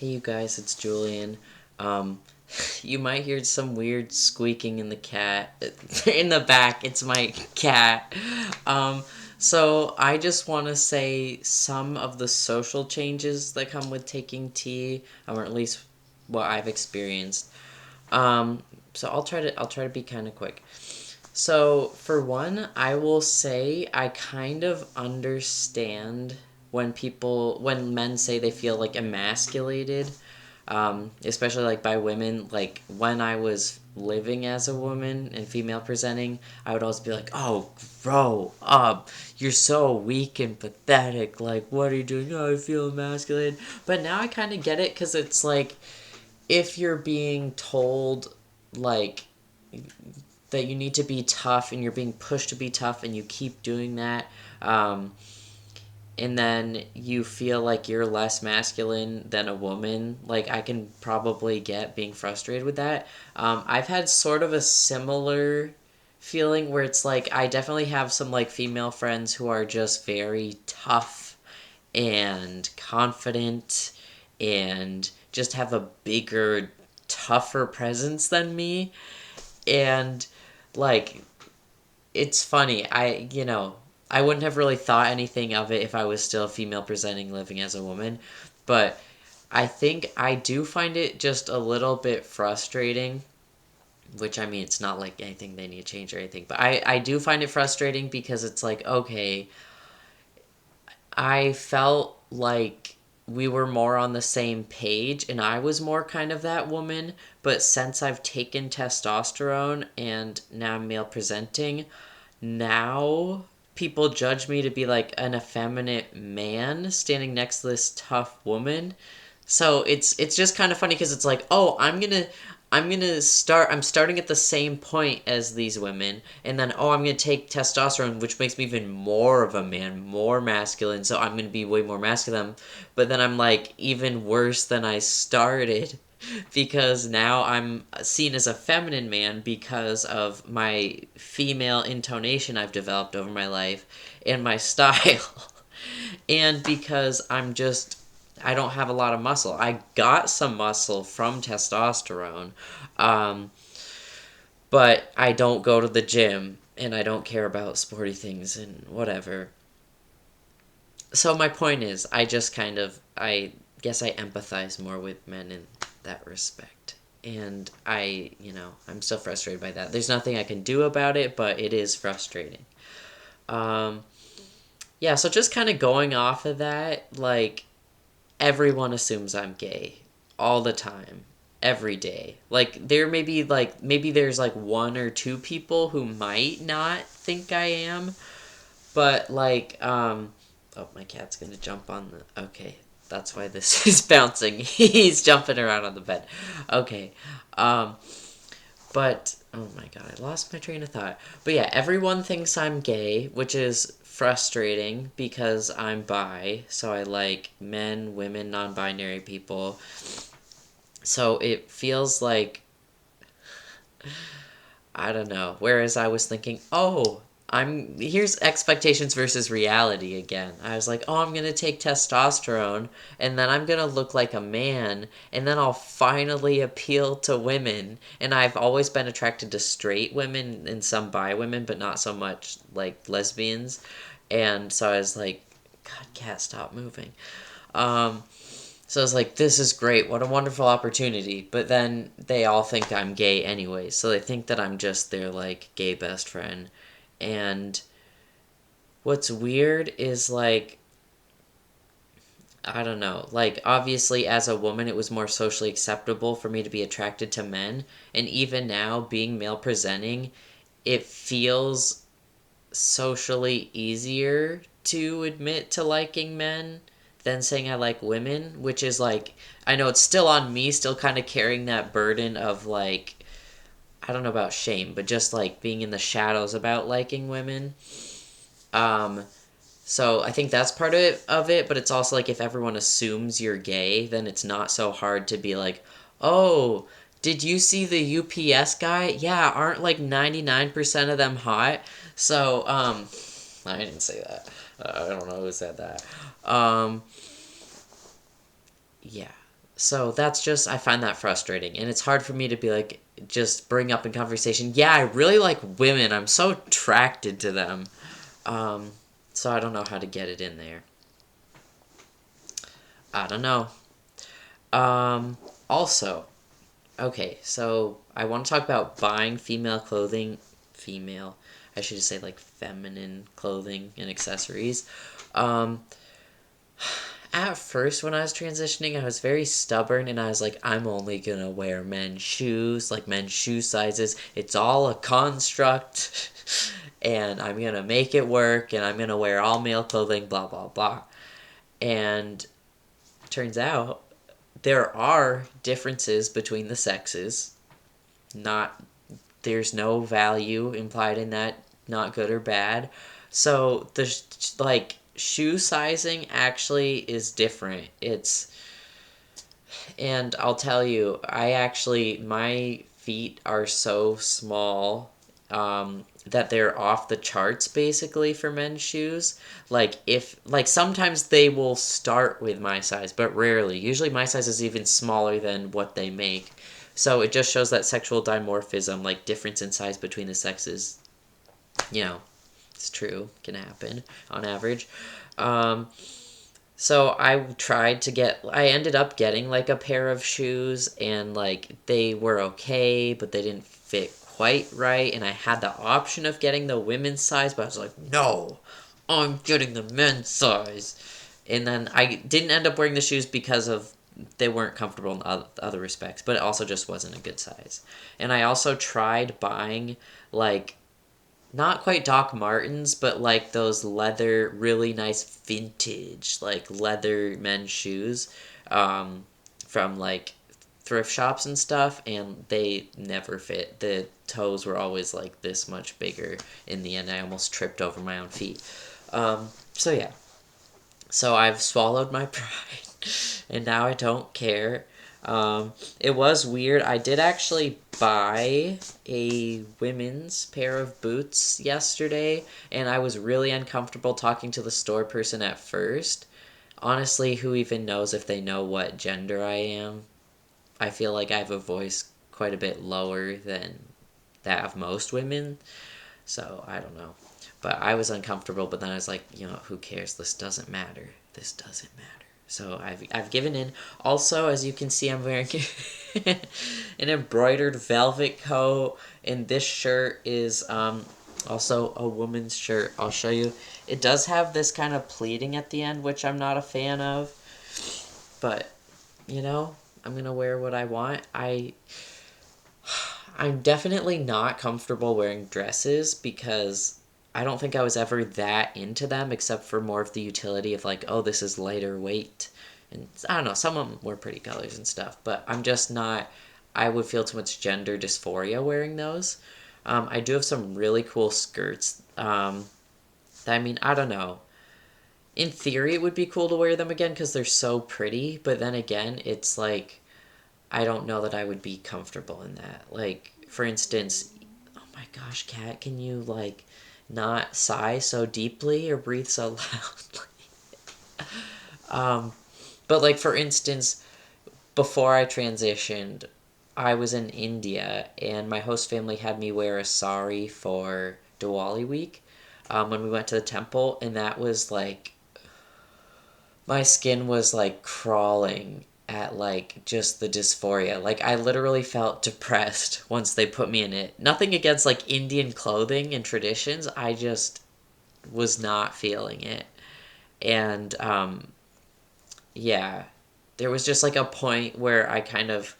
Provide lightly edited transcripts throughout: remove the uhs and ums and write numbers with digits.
Hey you guys, it's Julian. Um, you might hear some weird squeaking in the cat in the back. It's my cat. Um, so I just want to say some of the social changes that come with taking tea, or at least what I've experienced. Um, so I'll try to be kind of quick. So, for one, I will say I kind of understand when men say they feel like emasculated, especially like by women. Like when I was living as a woman and female presenting, I would always be like, "Oh, grow up! You're so weak and pathetic. Like, what are you doing? Oh, I feel emasculated." But now I kind of get it because it's like if you're being told like that you need to be tough and you're being pushed to be tough and you keep doing that, um, and then you feel like you're less masculine than a woman, like I can probably get being frustrated with that. I've had sort of a similar feeling where it's like I definitely have some like female friends who are just very tough and confident and just have a bigger, tougher presence than me. And like it's funny. I wouldn't have really thought anything of it if I was still female presenting living as a woman, but I think I do find it just a little bit frustrating, which I mean, it's not like anything they need to change or anything, but I do find it frustrating because it's like, okay, I felt like we were more on the same page and I was more kind of that woman, but since I've taken testosterone and now I'm male presenting, now people judge me to be like an effeminate man standing next to this tough woman. So it's just kind of funny because it's like, oh, I'm starting at the same point as these women, and then oh, I'm gonna take testosterone, which makes me even more of a man, more masculine. So I'm gonna be way more masculine, but then I'm like even worse than I started because now I'm seen as a feminine man because of my female intonation I've developed over my life and my style. And because I don't have a lot of muscle. I got some muscle from testosterone, um, but I don't go to the gym and I don't care about sporty things and whatever. So my point is, I guess I empathize more with men in that respect. And I'm still frustrated by that. There's nothing I can do about it, but it is frustrating. Um, yeah, so just kind of going off of that, like, everyone assumes I'm gay all the time, every day. Like there may be like maybe there's like one or two people who might not think I am, but oh, my cat's going to jump on the okay. That's why this is bouncing. He's jumping around on the bed. Okay. Um but oh my god, I lost my train of thought. But yeah, everyone thinks I'm gay, which is frustrating because I'm bi, so I like men, women, non-binary people. So it feels like I don't know. Whereas I was thinking, oh, I'm here's expectations versus reality again. I was like, oh, I'm gonna take testosterone, and then I'm gonna look like a man, and then I'll finally appeal to women. And I've always been attracted to straight women and some bi women, but not so much like lesbians. And so I was like, God, cat, stop moving. Um, so I was like, this is great. What a wonderful opportunity. But then they all think I'm gay anyway. So they think that I'm just their, like, gay best friend. And what's weird is, like, I don't know. Like, obviously, as a woman, it was more socially acceptable for me to be attracted to men. And even now, being male presenting, it feels socially easier to admit to liking men than saying I like women, which is like I know it's still on me, still kind of carrying that burden of like I don't know about shame, but just like being in the shadows about liking women. Um so I think that's part of it, but it's also like if everyone assumes you're gay, then it's not so hard to be like, "Oh, did you see the UPS guy? Yeah, aren't like 99% of them hot?" So, I didn't say that. I don't know who said that. Um, yeah. So that's just, I find that frustrating. And it's hard for me to be like, just bring up in conversation, yeah, I really like women. I'm so attracted to them. Um, so I don't know how to get it in there. I don't know. Um, Also, okay, so I want to talk about buying female clothing, female, I should just say like feminine clothing and accessories. Um, at first, when I was transitioning, I was very stubborn and I was like, I'm only gonna wear men's shoes, like men's shoe sizes. It's all a construct, and I'm gonna make it work, and I'm gonna wear all male clothing, blah, blah, blah. And turns out there are differences between the sexes. Not There's no value implied in that, not good or bad. So the like shoe sizing actually is different. And I'll tell you, my feet are so small that they're off the charts basically for men's shoes. Like sometimes they will start with my size, but rarely. Usually my size is even smaller than what they make. So it just shows that sexual dimorphism, like difference in size between the sexes, you know, it's true, can happen on average. Um, so I ended up getting like a pair of shoes and like they were okay, but they didn't fit quite right. And I had the option of getting the women's size, but I was like, no, I'm getting the men's size. And then I didn't end up wearing the shoes because of they weren't comfortable in other respects, but it also just wasn't a good size. And I also tried buying like not quite Doc Martens, but like those leather, really nice vintage, like leather men's shoes from like thrift shops and stuff, and they never fit. The toes were always like this much bigger. In the end, I almost tripped over my own feet. So yeah, so I've swallowed my pride, and now I don't care. It was weird. I did actually buy a women's pair of boots yesterday, and I was really uncomfortable talking to the store person at first. Honestly, who even knows if they know what gender I am? I feel like I have a voice quite a bit lower than that of most women, so I don't know. But I was uncomfortable, but then I was like, who cares? This doesn't matter. This doesn't matter. So I've given in. Also, as you can see, I'm wearing an embroidered velvet coat, and this shirt is also a woman's shirt. I'll show you. It does have this kind of pleating at the end, which I'm not a fan of. But I'm gonna wear what I want. I'm definitely not comfortable wearing dresses because I don't think I was ever that into them except for more of the utility of like, oh, this is lighter weight. And I don't know, some of them were pretty colors and stuff, but I'm just not, I would feel too much gender dysphoria wearing those. I do have some really cool skirts. I don't know. In theory, it would be cool to wear them again because they're so pretty, but then again, it's like, I don't know that I would be comfortable in that. Like, for instance, oh my gosh, Kat, can you, like, not sigh so deeply or breathe so loudly? um, but, like, for instance, before I transitioned, I was in India and my host family had me wear a sari for Diwali week when we went to the temple, and that was like my skin was like crawling at like just the dysphoria. Like I literally felt depressed once they put me in it. Nothing against like Indian clothing and traditions. I just was not feeling it. And yeah, there was just like a point where I kind of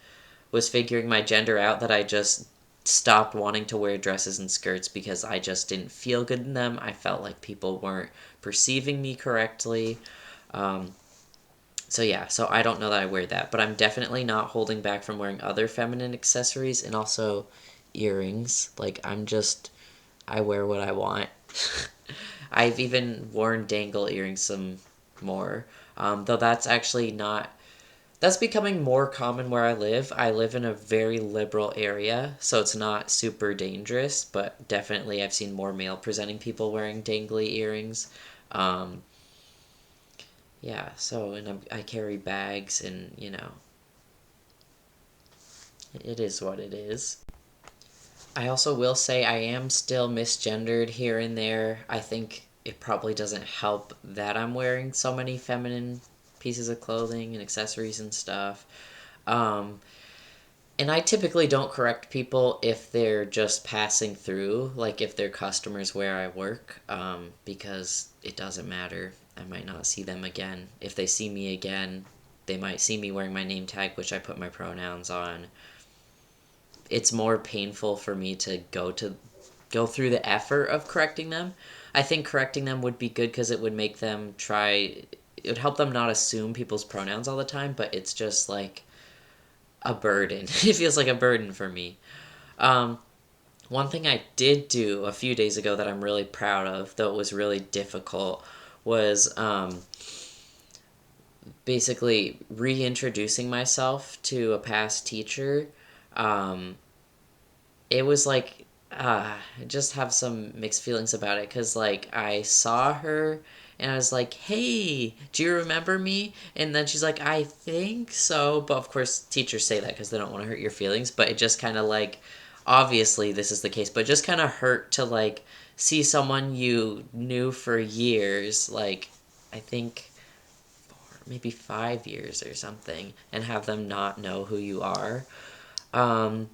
was figuring my gender out that I just stopped wanting to wear dresses and skirts because I just didn't feel good in them. I felt like people weren't perceiving me correctly. Um, So yeah, so I don't know that I wear that, but I'm definitely not holding back from wearing other feminine accessories and also earrings. I wear what I want. I've even worn dangle earrings some more. Though that's actually not, that's becoming more common where I live. I live in a very liberal area, so it's not super dangerous, but definitely I've seen more male presenting people wearing dangly earrings. Um, yeah, so, and I carry bags and, It is what it is. I also will say I am still misgendered here and there. I think it probably doesn't help that I'm wearing so many feminine pieces of clothing and accessories and stuff. Um, and I typically don't correct people if they're just passing through, like if they're customers where I work, because it doesn't matter. I might not see them again. If they see me again, they might see me wearing my name tag, which I put my pronouns on. It's more painful for me to go through the effort of correcting them. I think correcting them would be good because it would make them try. It would help them not assume people's pronouns all the time, but it's just like a burden. It feels like a burden for me. Um, One thing I did do a few days ago that I'm really proud of, though it was really difficult, was basically reintroducing myself to a past teacher. Um, it was like I just have some mixed feelings about it because like I saw her and I was like, "Hey, do you remember me?" And then she's like, "I think so," but of course teachers say that because they don't want to hurt your feelings. But it just kind of like, obviously this is the case, but just kind of hurt to like see someone you knew for years, like I think maybe 5 years or something, and have them not know who you are. Um,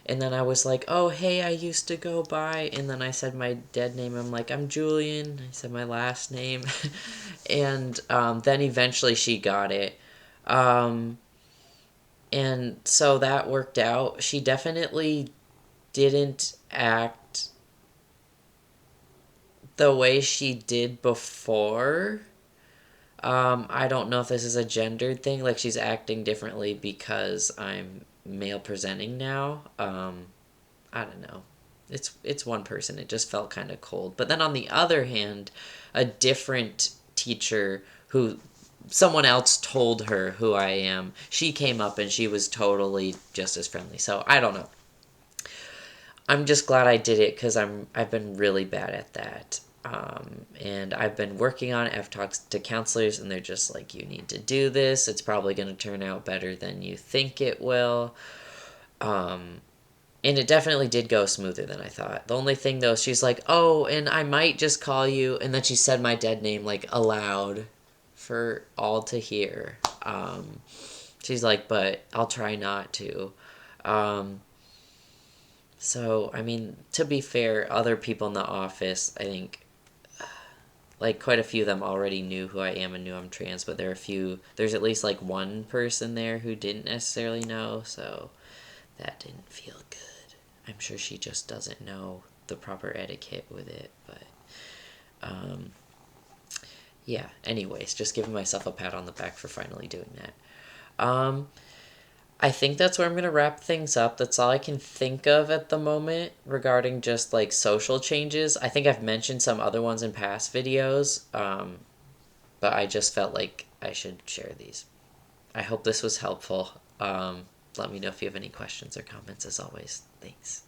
and then I was like, "Oh, hey, I used to go by." And then I said my dead name. I'm like, "I'm Julian." I said my last name. And then eventually she got it. Um, and so that worked out. She definitely didn't act the way she did before. I don't know if this is a gendered thing. Like she's acting differently because I'm male presenting now. I don't know. It's one person. It just felt kind of cold. But then on the other hand, a different teacher who someone else told her who I am, she came up and she was totally just as friendly. So I don't know. I'm just glad I did it because I've been really bad at that. And I've been working on it. I've talked to counselors, and they're just like, "You need to do this. It's probably going to turn out better than you think it will." Um, and it definitely did go smoother than I thought. The only thing though, she's like, "Oh, and I might just call you," and then she said my dead name like aloud for all to hear. She's like, "But I'll try not to." Um, so I mean, to be fair, other people in the office, I think, like quite a few of them already knew who I am and knew I'm trans, but there are a few. There's at least like one person there who didn't necessarily know, so that didn't feel good. I'm sure she just doesn't know the proper etiquette with it, but um, yeah. Anyways, just giving myself a pat on the back for finally doing that. I think that's where I'm gonna wrap things up. That's all I can think of at the moment regarding just like social changes. I think I've mentioned some other ones in past videos, but I just felt like I should share these. I hope this was helpful. Let me know if you have any questions or comments as always. Thanks.